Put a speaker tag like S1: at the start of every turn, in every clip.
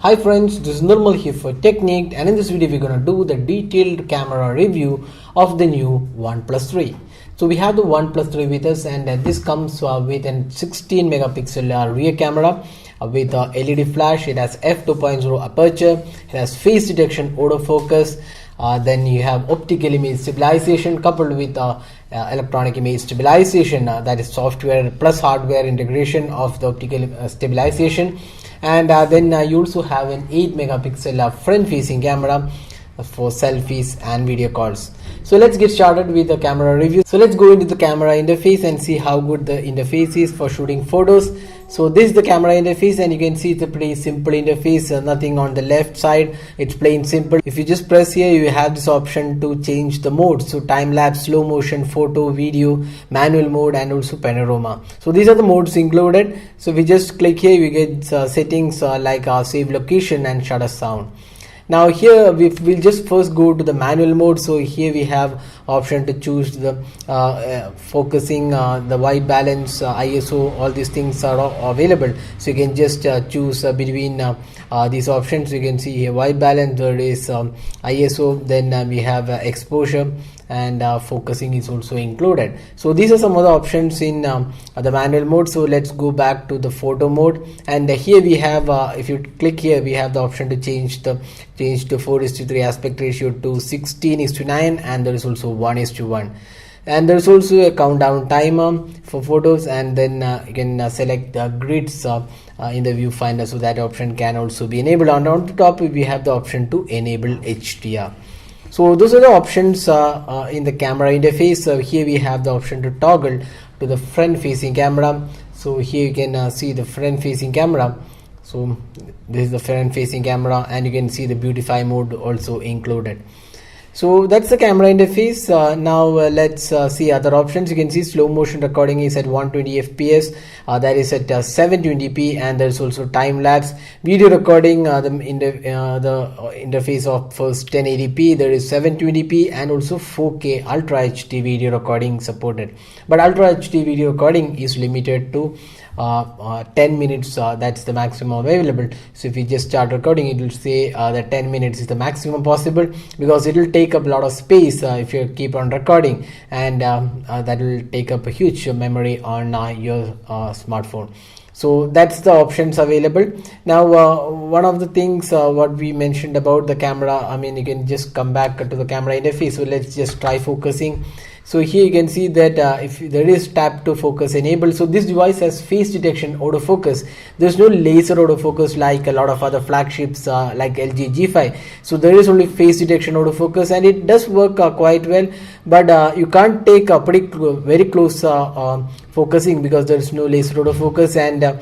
S1: Hi friends, this is Nirmal here for Technique, and in this video we're going to do the detailed camera review of the new OnePlus 3. So we have the OnePlus 3 with us, and this comes with a 16 megapixel rear camera with a LED flash. It has f2.0 aperture, it has face detection, autofocus, then you have optical image stabilization coupled with electronic image stabilization, that is software plus hardware integration of the optical stabilization. And then you also have an 8 megapixel front facing camera for selfies and video calls. So let's get started with the camera review. So let's go into the camera interface and see how good the interface is for shooting photos. So this is the camera interface, and you can see it's a pretty simple interface, nothing on the left side, it's plain simple. If you just press here, you have this option to change the mode, so time lapse, slow motion, photo, video, manual mode, and also panorama. So these are the modes included. So we just click here, we get settings like save location and shutter sound. Now here we'll just first go to the manual mode. So here we have option to choose the focusing, the white balance, ISO, all these things are available. So you can just choose between these options. You can see here white balance, there is ISO, then we have exposure, and focusing is also included. So these are some of the options in the manual mode. So let's go back to the photo mode, and here we have if you click here, we have the option to change to 4:3 aspect ratio to 16:9, and there is also 1:1, and there is also a countdown timer for photos, and then you can select the grids in the viewfinder, so that option can also be enabled. And on the top we have the option to enable HDR. So those are the options in the camera interface. Here we have the option to toggle to the front facing camera. So here you can see the front facing camera. So this is the front facing camera, and you can see the beautify mode also included. So that's the camera interface. Now let's see other options. You can see slow motion recording is at 120 fps, that is at 720p, and there's also time lapse. Video recording, the interface of first 1080p, there is 720p, and also 4K Ultra HD video recording supported. But Ultra HD video recording is limited to 10 minutes, that's the maximum available. So if you just start recording, it will say that 10 minutes is the maximum possible, because it will take up a lot of space if you keep on recording, and that will take up a huge memory on your smartphone. So that's the options available. Now one of the things what we mentioned about the camera, you can just come back to the camera interface. So let's just try focusing. So here you can see that if there is tap to focus enabled, so this device has face detection autofocus. There's no laser autofocus like a lot of other flagships like LG G5. So there is only face detection autofocus, and it does work quite well, but you can't take a very close focusing because there is no laser autofocus, and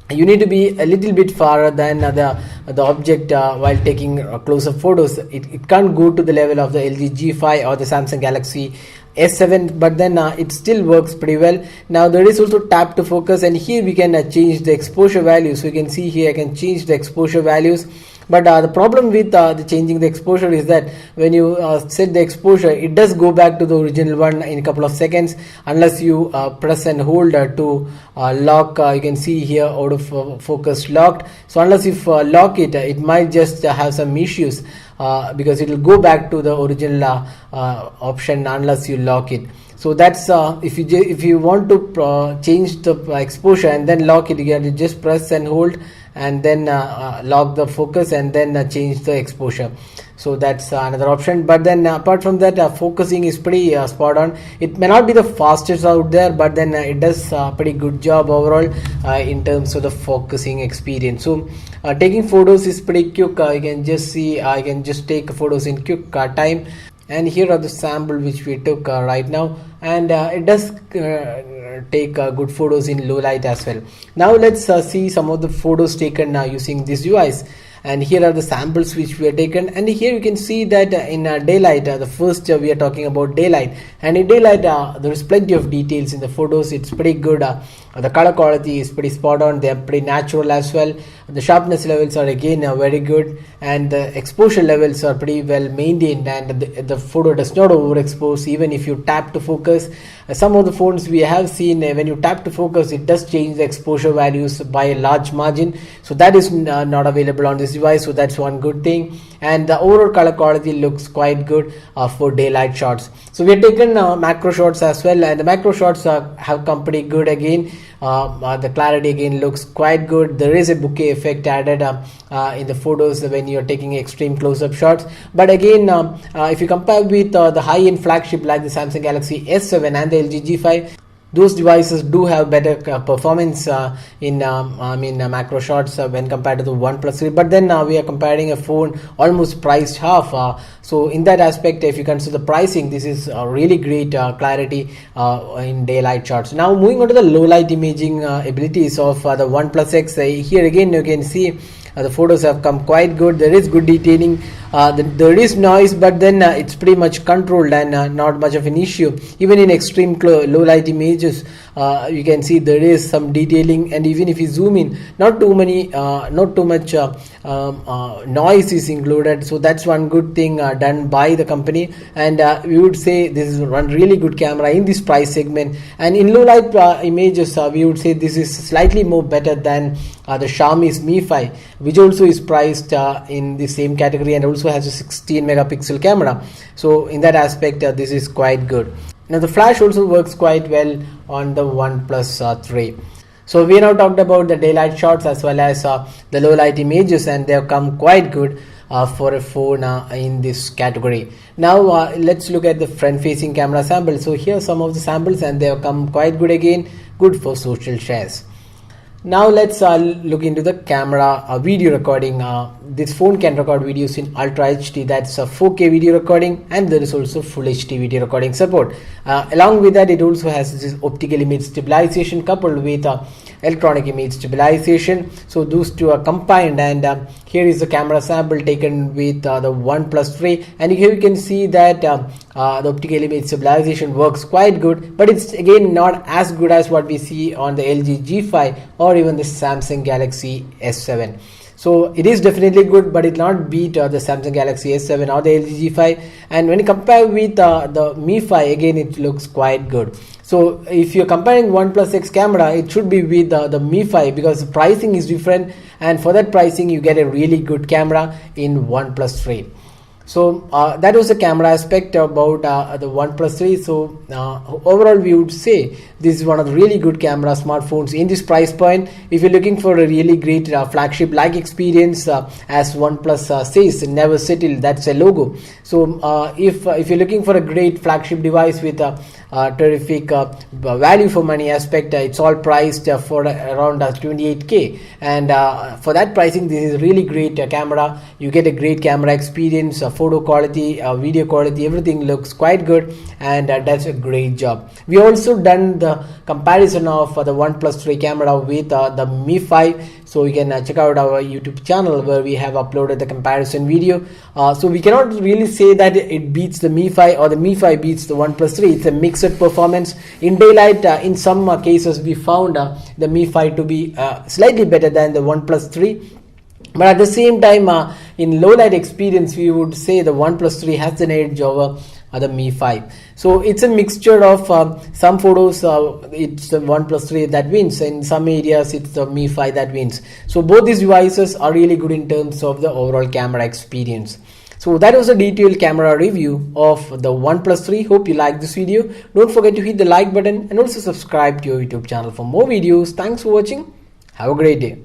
S1: you need to be a little bit farther than the object while taking close-up photos. It can't go to the level of the LG G5 or the Samsung Galaxy S7, but then it still works pretty well. Now there is also tap to focus, and here we can change the exposure value. So you can see here I can change the exposure values. But the problem with the changing the exposure is that when you set the exposure, it does go back to the original one in a couple of seconds unless you press and hold to lock. You can see here out of focus locked. So unless you lock it, it might just have some issues because it will go back to the original option unless you lock it. So that's if you want to change the exposure and then lock it, you have to just press and hold, and then lock the focus, and then change the exposure. So that's another option. But then apart from that, focusing is pretty spot on. It may not be the fastest out there, but then it does a pretty good job overall in terms of the focusing experience. So taking photos is pretty quick. You can just see I can just take photos in quick time. And here are the sample which we took right now, and it does take good photos in low light as well. Now let's see some of the photos taken using this device. And here are the samples which we have taken, and here you can see that in daylight, the first we are talking about daylight, and in daylight there is plenty of details in the photos. It's pretty good. The color quality is pretty spot on. They are pretty natural as well. The sharpness levels are again very good, and the exposure levels are pretty well maintained, and the photo does not overexpose even if you tap to focus. Some of the phones we have seen, when you tap to focus, it does change the exposure values by a large margin. So that is not available on this device, so that's one good thing. And the overall color quality looks quite good for daylight shots. So we have taken macro shots as well, and the macro shots have come pretty good again. The clarity again looks quite good. There is a bokeh effect added in the photos when you are taking extreme close-up shots. But again, if you compare with the high-end flagship like the Samsung Galaxy S7 and the LG G5, those devices do have better performance in macro shots when compared to the OnePlus 3. But then we are comparing a phone almost priced half. So in that aspect, if you consider the pricing, this is really great clarity in daylight shots. Now moving on to the low light imaging abilities of the OnePlus X. Here again you can see the photos have come quite good. There is good detailing. There is noise, but then it's pretty much controlled and not much of an issue. Even in extreme low light images, you can see there is some detailing, and even if you zoom in, not too much noise is included. So that's one good thing done by the company, and we would say this is one really good camera in this price segment. And in low light images, we would say this is slightly more better than the Xiaomi's Mi 5, which also is priced in the same category and also has a 16 megapixel camera. So in that aspect, this is quite good. Now the flash also works quite well on the OnePlus 3. So we now talked about the daylight shots as well as the low light images, and they have come quite good for a phone in this category. Now let's look at the front facing camera sample. So here are some of the samples, and they have come quite good again, good for social shares. Now let's look into the camera video recording. This phone can record videos in Ultra HD, that's a 4K video recording, and there is also Full HD video recording support. Along with that, it also has this optical image stabilization coupled with electronic image stabilization. So those two are combined, and here is the camera sample taken with the OnePlus 3, and here you can see that the optical image stabilization works quite good, but it's again not as good as what we see on the LG G5 or even the Samsung Galaxy S7. So it is definitely good, but it not beat the Samsung Galaxy S7 or the LG G5. And when you compare with the Mi 5, again it looks quite good. So if you're comparing OnePlus X camera, it should be with the Mi 5 because the pricing is different, and for that pricing you get a really good camera in OnePlus 3. So that was the camera aspect about the OnePlus 3. So overall we would say this is one of the really good camera smartphones in this price point. If you're looking for a really great flagship like experience, as OnePlus says, never settle, that's a logo. So if you're looking for a great flagship device with a terrific value for money aspect, it's all priced for around 28k, and for that pricing this is really great camera. You get a great camera experience, photo quality, video quality, everything looks quite good, and that's a great job. We also done the comparison of the OnePlus 3 camera with the Mi 5, so you can check out our YouTube channel where we have uploaded the comparison video. So we cannot really say that it beats the Mi 5 or the Mi 5 beats the OnePlus 3. It's a mixed performance. In daylight, in some cases we found the Mi 5 to be slightly better than the OnePlus 3. But at the same time, in low light experience, we would say the OnePlus 3 has an edge over the Mi 5. So it's a mixture of some photos, it's the OnePlus 3 that wins. In some areas, it's the Mi 5 that wins. So both these devices are really good in terms of the overall camera experience. So that was a detailed camera review of the OnePlus 3. Hope you liked this video. Don't forget to hit the like button and also subscribe to your YouTube channel for more videos. Thanks for watching. Have a great day.